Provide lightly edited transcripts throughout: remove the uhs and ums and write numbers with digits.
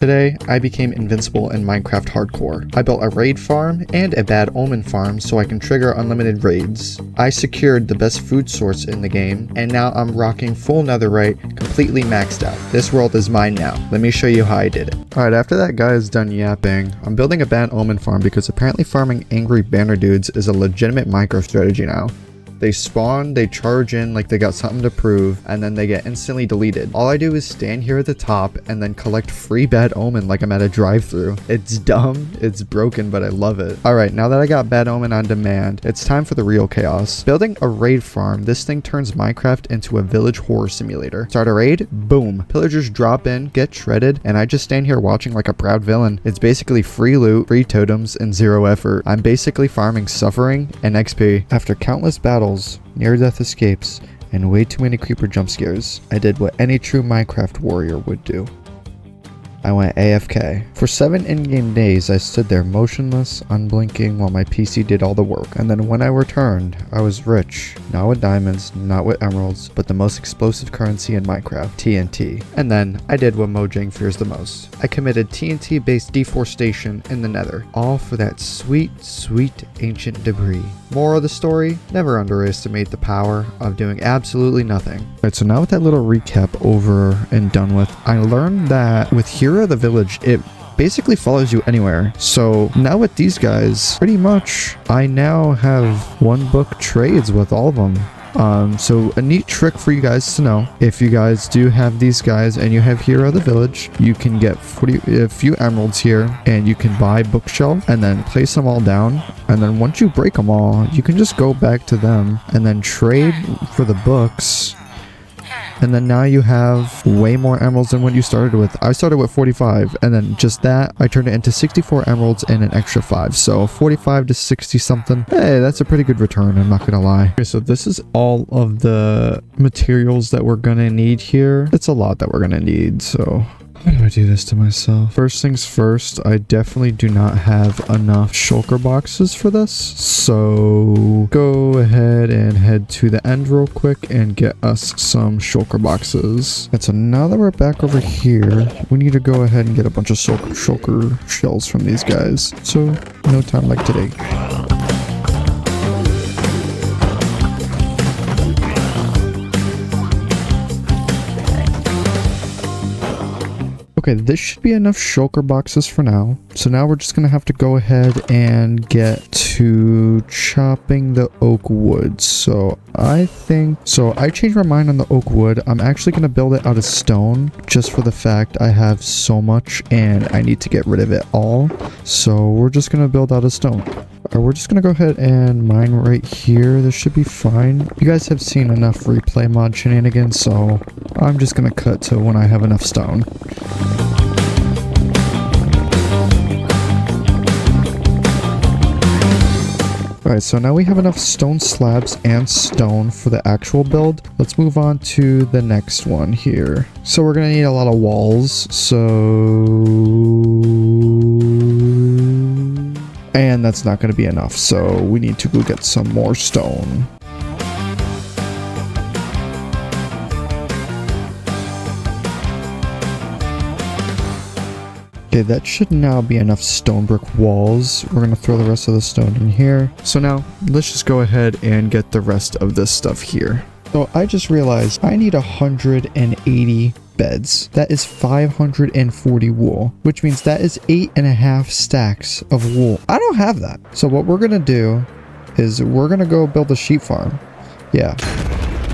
Today, I became invincible in Minecraft Hardcore. I built a raid farm and a bad omen farm so I can trigger unlimited raids. I secured the best food source in the game, and now I'm rocking full netherite, completely maxed out. This world is mine now. Let me show you how I did it. Alright, after that guy is done yapping, I'm building a bad omen farm because apparently farming angry banner dudes is a legitimate Minecraft strategy now. They spawn, they charge in like they got something to prove, and then they get instantly deleted. All I do is stand here at the top and then collect free bad omen like I'm at a drive-thru. It's dumb, it's broken, but I love it. Alright, now that I got bad omen on demand, it's time for the real chaos. Building a raid farm, this thing turns Minecraft into a village horror simulator. Start a raid, boom. Pillagers drop in, get shredded, and I just stand here watching like a proud villain. It's basically free loot, free totems, and zero effort. I'm basically farming suffering and XP. After countless battles, near-death escapes, and way too many creeper jump scares, I did what any true Minecraft warrior would do. I went AFK. For 7 in-game days, I stood there motionless, unblinking while my PC did all the work. And then when I returned, I was rich. Not with diamonds, not with emeralds, but the most explosive currency in Minecraft, TNT. And then, I did what Mojang fears the most. I committed TNT-based deforestation in the nether. All for that sweet, sweet ancient debris. Moral of the story, never underestimate the power of doing absolutely nothing. Alright, so now with that little recap over and done with, I learned that with Hero of the Village, it basically follows you anywhere. So now with these guys, pretty much, I now have one book trades with all of them. So a neat trick for you guys to know, if you guys do have these guys and you have Hero of the Village, you can get a few emeralds here and you can buy bookshelf and then place them all down, and then once you break them all, you can just go back to them and then trade for the books. And then now you have way more emeralds than what you started with. I started with 45, and then just that, I turned it into 64 emeralds and an extra 5. So 45 to 60 something. Hey, that's a pretty good return, I'm not gonna lie. Okay, so this is all of the materials that we're gonna need here. It's a lot that we're gonna need, so... Why do I do this to myself? First things first, I definitely do not have enough shulker boxes for this. So go ahead and head to the end real quick and get us some shulker boxes. And so now that we're back over here, we need to go ahead and get a bunch of shulker shells from these guys. So no time like today. Okay, this should be enough shulker boxes for now. So now we're just gonna have to go ahead and get to chopping the oak wood. So I changed my mind on the oak wood. I'm actually gonna build it out of stone just for the fact I have so much and I need to get rid of it all. So we're just gonna build out of stone. We're just gonna go ahead and mine right here. This should be fine. You guys have seen enough replay mod shenanigans, so I'm just gonna cut to when I have enough stone. Alright, so now we have enough stone slabs and stone for the actual build. Let's move on to the next one here. So we're gonna need a lot of walls, and that's not going to be enough, so we need to go get some more stone. Okay, that should now be enough stone brick walls. We're going to throw the rest of the stone in here. So now, let's just go ahead and get the rest of this stuff here. So I just realized I need 180 beds. That is 540 wool, which means that is 8.5 stacks of wool. I don't have that. So what we're gonna do is we're gonna go build a sheep farm. Yeah,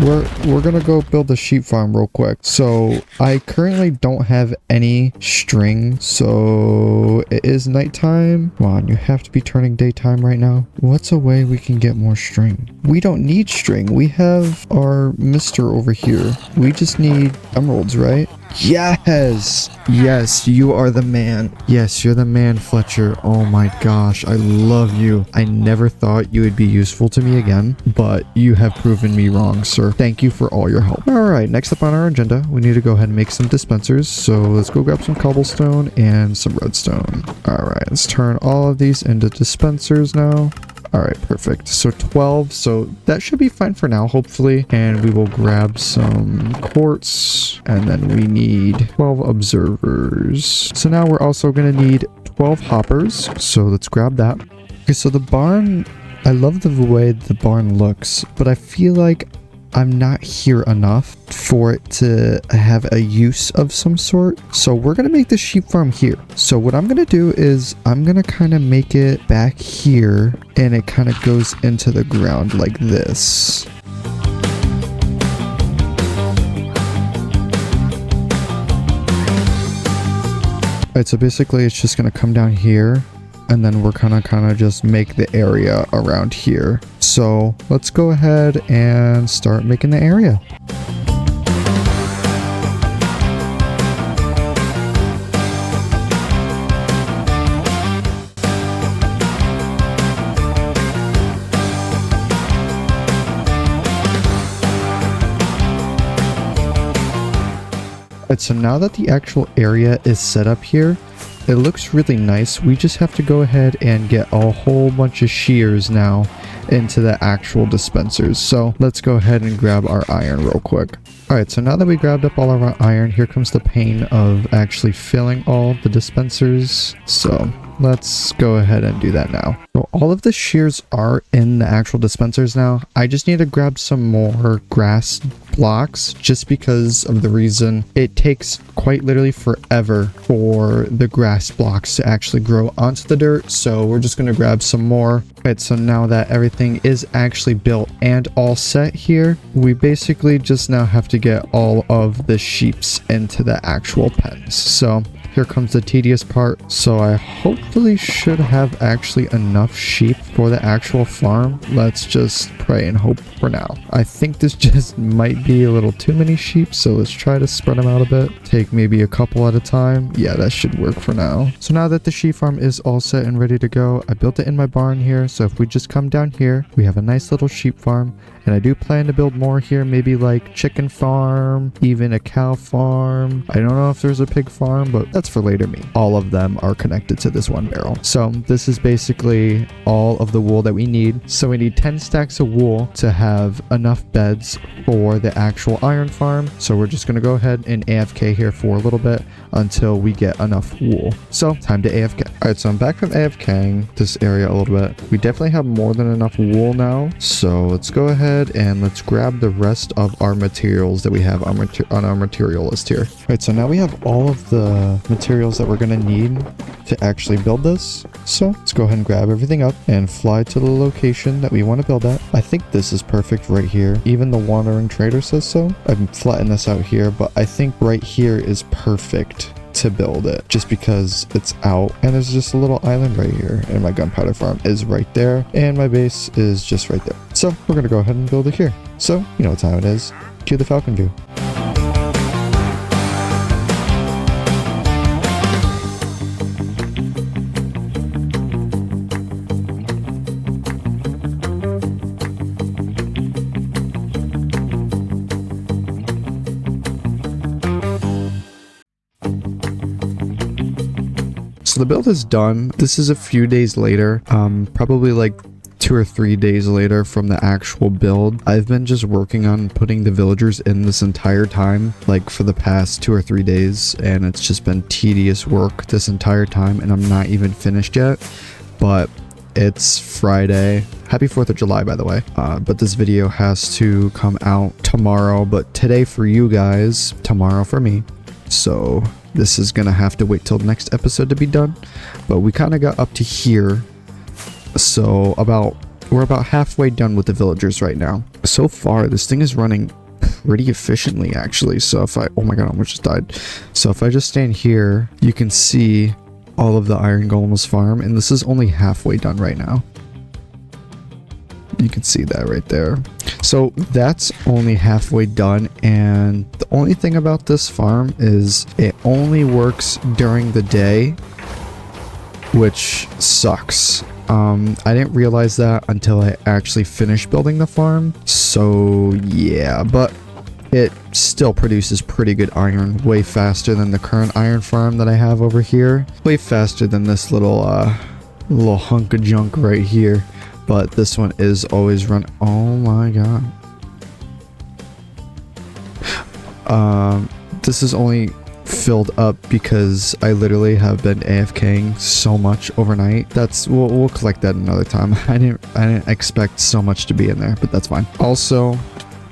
we're gonna go build a sheep farm real quick. So I currently don't have any string, so it is nighttime. Come on, you have to be turning daytime right now. What's a way we can get more string? We don't need string. We have our mister over here. We just need emeralds, right? Yes! Yes, you are the man. Yes, you're the man, Fletcher. Oh my gosh, I love you. I never thought you would be useful to me again, but you have proven me wrong, sir. Thank you for all your help. Alright, next up on our agenda, we need to go ahead and make some dispensers. So let's go grab some cobblestone and some redstone. Alright, let's turn all of these into dispensers now. All right, perfect. So 12, so that should be fine for now, hopefully. And we will grab some quartz, and then we need 12 observers. So now we're also gonna need 12 hoppers, so let's grab that. Okay, so the barn, I love the way the barn looks, but I feel like I'm not here enough for it to have a use of some sort. So we're going to make the sheep farm here. So what I'm going to do is I'm going to kind of make it back here, and it kind of goes into the ground like this. Alright, so basically it's just going to come down here, and then we're kind of just make the area around here. So let's go ahead and start making the area. Alright, so now that the actual area is set up here, it looks really nice. We just have to go ahead and get a whole bunch of shears now into the actual dispensers. So let's go ahead and grab our iron real quick. Alright, so now that we grabbed up all of our iron, here comes the pain of actually filling all the dispensers. So let's go ahead and do that now. So all of the shears are in the actual dispensers now. I just need to grab some more grass blocks, just because of the reason it takes quite literally forever for the grass blocks to actually grow onto the dirt. So we're just going to grab some more. Right, so now that everything is actually built and all set here, we basically just now have to get all of the sheeps into the actual pens. So here comes the tedious part. So I hopefully should have actually enough sheep for the actual farm. Let's just pray and hope for now. I think this just might be a little too many sheep, so let's try to spread them out a bit. Take maybe a couple at a time. Yeah, that should work for now. So now that the sheep farm is all set and ready to go, I built it in my barn here. So if we just come down here, we have a nice little sheep farm. And I do plan to build more here, maybe like chicken farm, even a cow farm. I don't know if there's a pig farm, but that's for later me. All of them are connected to this one barrel. So this is basically all of the wool that we need. So we need 10 stacks of wool to have enough beds for the actual iron farm. So we're just going to go ahead and AFK here for a little bit until we get enough wool. So time to AFK. All right, so I'm back from AFKing this area a little bit. We definitely have more than enough wool now. So let's go ahead and let's grab the rest of our materials that we have on our material list here. All right, so now we have all of the materials that we're going to need to actually build this. So let's go ahead and grab everything up and fly to the location that we want to build at. I think this is perfect right here. Even the wandering trader says so. I've flattened this out here, but I think right here is perfect to build it, just because it's out and there's just a little island right here, and my gunpowder farm is right there and my base is just right there. So we're gonna go ahead and build it here. So you know what time it is. Cue the falcon view. So the build is done. This is a few days later, probably like 2 or 3 days later from the actual build. I've been just working on putting the villagers in this entire time, like for the past 2 or 3 days, and it's just been tedious work this entire time, and I'm not even finished yet. But it's Friday. Happy 4th of July, by the way. But this video has to come out tomorrow, but today for you guys, tomorrow for me. So this is gonna have to wait till the next episode to be done, but we kind of got up to here. So we're about halfway done with the villagers right now. So far, this thing is running pretty efficiently, actually. So if oh my god, I almost just died. So if I just stand here, you can see all of the iron golems farm, and this is only halfway done right now. You can see that right there. So that's only halfway done, and the only thing about this farm is it only works during the day, which sucks. I didn't realize that until I actually finished building the farm. So yeah, but it still produces pretty good iron, way faster than the current iron farm that I have over here. Way faster than this little hunk of junk right here. but this one is always run. Oh my god. This is only filled up because I literally have been AFKing so much overnight. We'll collect that another time. I didn't expect so much to be in there, but that's fine. Also,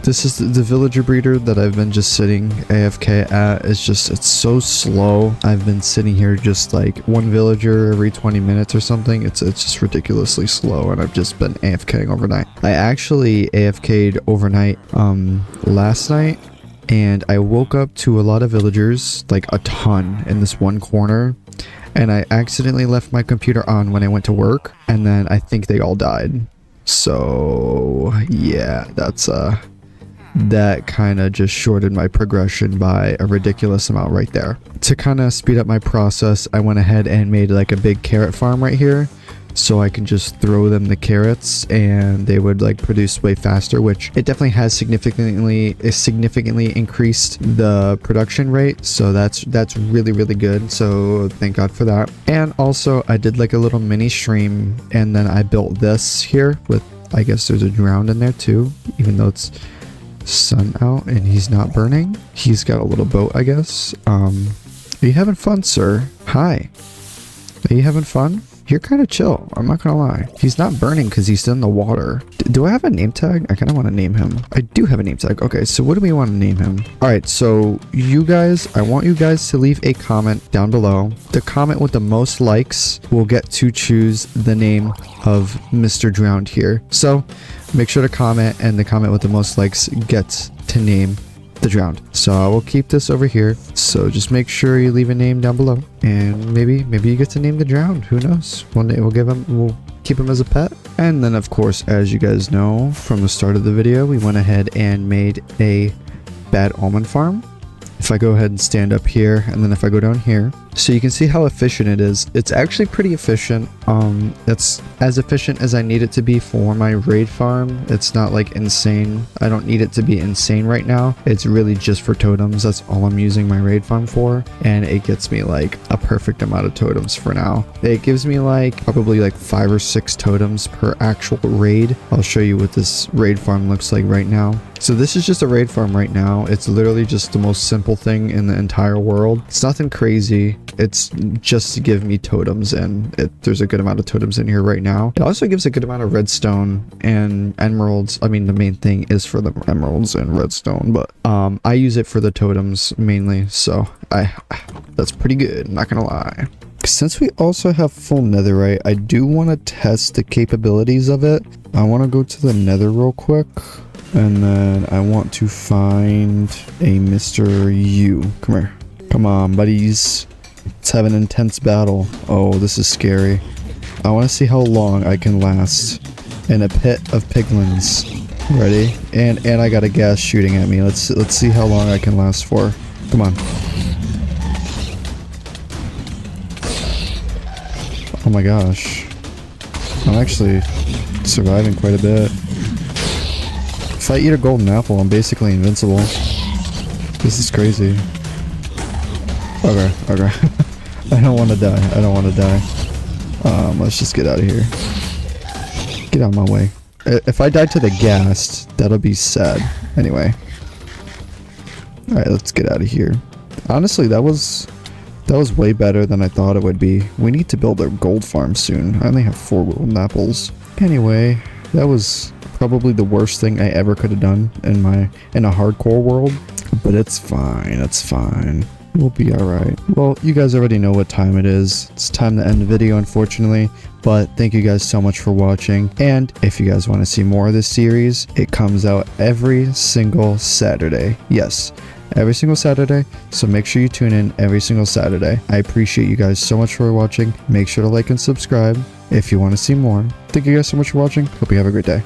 this is the villager breeder that I've been just sitting AFK at. It's so slow. I've been sitting here just like one villager every 20 minutes or something. It's just ridiculously slow, and I've just been AFKing overnight. I actually AFK'd overnight last night, and I woke up to a lot of villagers, like a ton in this one corner, and I accidentally left my computer on when I went to work, and then I think they all died. So yeah, that kind of just shorted my progression by a ridiculous amount right there. To kind of speed up my process, I went ahead and made like a big carrot farm right here, so I can just throw them the carrots and they would like produce way faster, which it definitely has significantly increased the production rate. So that's really good. So thank God for that. And also I did like a little mini stream, and then I built this here with, I guess there's a drowned in there too, even though it's sun out and he's not burning. He's got a little boat, I guess. Are you having fun, sir? Hi. Are you having fun? You're kind of chill, I'm not gonna lie. He's not burning because he's in the water. Do I have a name tag? I kind of want to name him. I do have a name tag. Okay, so what do we want to name him? All right, so you guys, I want you guys to leave a comment down below. The comment with the most likes will get to choose the name of Mr. Drowned here. So make sure to comment, and the comment with the most likes gets to name the Drowned. So I will keep this over here, so just make sure you leave a name down below, and maybe you get to name the Drowned. Who knows? One day we'll keep him as a pet. And then of course, as you guys know from the start of the video, we went ahead and made a bad almond farm. If I go ahead and stand up here, and then if I go down here, so you can see how efficient it is. It's actually pretty efficient. It's as efficient as I need it to be for my raid farm. It's not like insane. I don't need it to be insane right now. It's really just for totems. That's all I'm using my raid farm for, and it gets me like a perfect amount of totems for now. It gives me like probably like 5 or 6 totems per actual raid. I'll show you what this raid farm looks like right now. So this is just a raid farm right now. It's literally just the most simple thing in the entire world. It's nothing crazy. It's just to give me totems, and there's a good amount of totems in here right now. It also gives a good amount of redstone and emeralds. I mean, the main thing is for the emeralds and redstone, but I use it for the totems mainly, so that's pretty good, not gonna lie. Since we also have full netherite, I do want to test the capabilities of it. I want to go to the nether real quick, and then I want to find a Mr. U. Come here. Come on, buddies. Let's have an intense battle. Oh, this is scary. I want to see how long I can last in a pit of piglins. Ready? And I got a gas shooting at me. Let's see how long I can last for. Come on. Oh my gosh. I'm actually surviving quite a bit. If I eat a golden apple, I'm basically invincible. This is crazy. Okay. I don't want to die. Let's just get out of here. Get out of my way. If I die to the gas, that'll be sad. Anyway. Alright, let's get out of here. Honestly, that was way better than I thought it would be. We need to build a gold farm soon. I only have 4 golden apples. Anyway, that was probably the worst thing I ever could have done in a hardcore world. But it's fine. It's fine. We'll be alright. Well, you guys already know what time it is. It's time to end the video, unfortunately. But thank you guys so much for watching. And if you guys want to see more of this series, it comes out every single Saturday. Yes, every single Saturday. So make sure you tune in every single Saturday. I appreciate you guys so much for watching. Make sure to like and subscribe if you want to see more. Thank you guys so much for watching. Hope you have a great day.